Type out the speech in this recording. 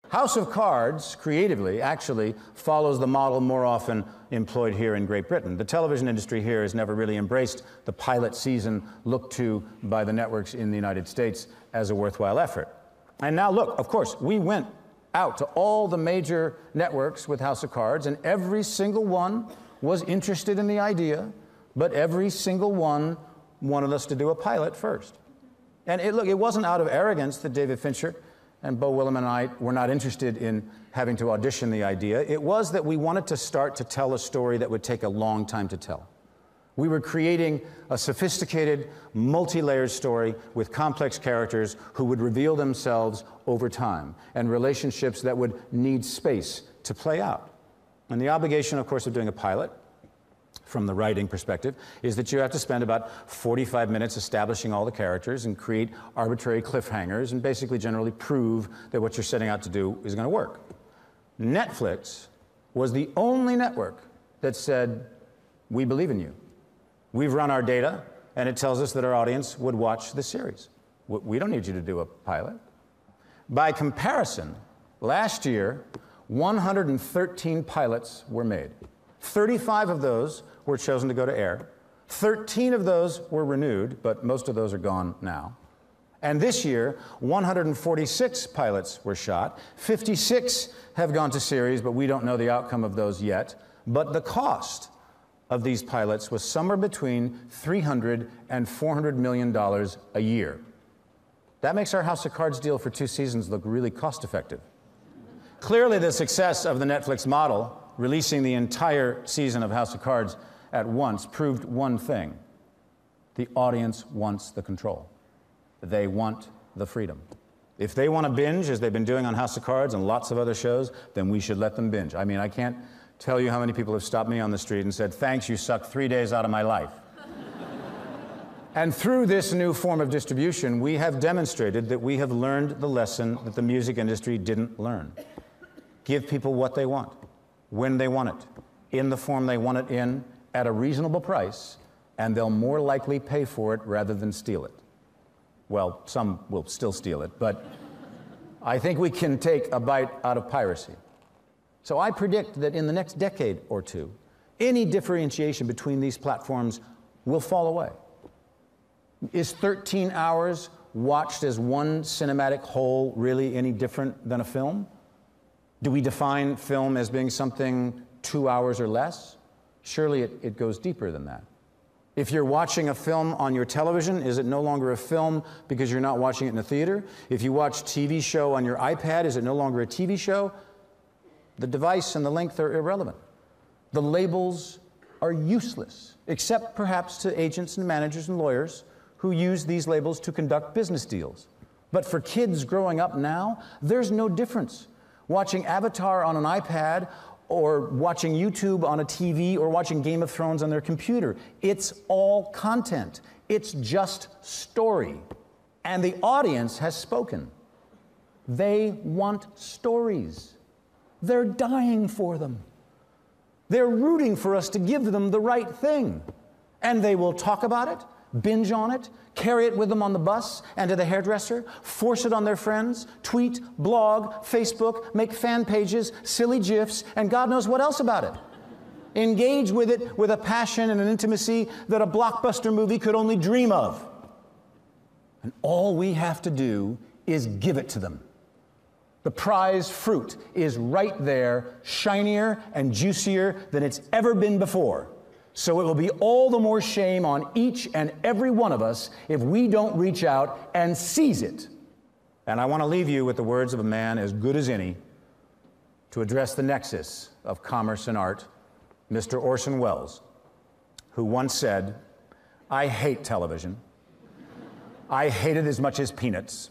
House of Cards, creatively, actually follows the model more often employed here in Great Britain. The television industry here has never really embraced the pilot season looked to by the networks in the United States as a worthwhile effort. And now look, of course, we went out to all the major networks with House of Cards, and every single one was interested in the idea, but every single one wanted us to do a pilot first. And look, it wasn't out of arrogance that David Fincher and Beau Willem and I were not interested in having to audition the idea. It was that we wanted to start to tell a story that would take a long time to tell. We were creating a sophisticated, multi-layered story with complex characters who would reveal themselves over time, and relationships that would need space to play out. And the obligation, of course, of doing a pilot, from the writing perspective, is that you have to spend about 45 minutes establishing all the characters and create arbitrary cliffhangers and basically generally prove that what you're setting out to do is going to work. Netflix was the only network that said, we believe in you. We've run our data, and it tells us that our audience would watch the series. We don't need you to do a pilot. By comparison, last year, 113 pilots were made. 35 of those were chosen to go to air. 13 of those were renewed, but most of those are gone now. And this year, 146 pilots were shot. 56 have gone to series, but we don't know the outcome of those yet. But the cost of these pilots was somewhere between $300 and $400 million a year. That makes our House of Cards deal for 2 seasons look really cost-effective. Clearly, the success of the Netflix model, releasing the entire season of House of Cards at once, proved one thing. The audience wants the control. They want the freedom. If they want to binge, as they've been doing on House of Cards and lots of other shows, then we should let them binge. I mean, I can't tell you how many people have stopped me on the street and said, thanks, you sucked 3 days out of my life. And through this new form of distribution, we have demonstrated that we have learned the lesson that the music industry didn't learn. Give people what they want, when they want it, in the form they want it in, at a reasonable price, and they'll more likely pay for it rather than steal it. Well, some will still steal it, but I think we can take a bite out of piracy. So I predict that in the next decade or two, any differentiation between these platforms will fall away. Is 13 hours watched as one cinematic whole really any different than a film? Do we define film as being something 2 hours or less? Surely it goes deeper than that. If you're watching a film on your television, is it no longer a film because you're not watching it in a theater? If you watch a TV show on your iPad, is it no longer a TV show? The device and the length are irrelevant. The labels are useless, except perhaps to agents and managers and lawyers who use these labels to conduct business deals. But for kids growing up now, there's no difference. Watching Avatar on an iPad or watching YouTube on a TV or watching Game of Thrones on their computer. It's all content. It's just story. And the audience has spoken. They want stories. They're dying for them. They're rooting for us to give them the right thing. And they will talk about it, binge on it, carry it with them on the bus and to the hairdresser, force it on their friends, tweet, blog, Facebook, make fan pages, silly GIFs, and God knows what else about it. Engage with it with a passion and an intimacy that a blockbuster movie could only dream of. And all we have to do is give it to them. The prize fruit is right there, shinier and juicier than it's ever been before. So it will be all the more shame on each and every one of us if we don't reach out and seize it. And I want to leave you with the words of a man as good as any to address the nexus of commerce and art, Mr. Orson Welles, who once said, "I hate television. I hate it as much as peanuts.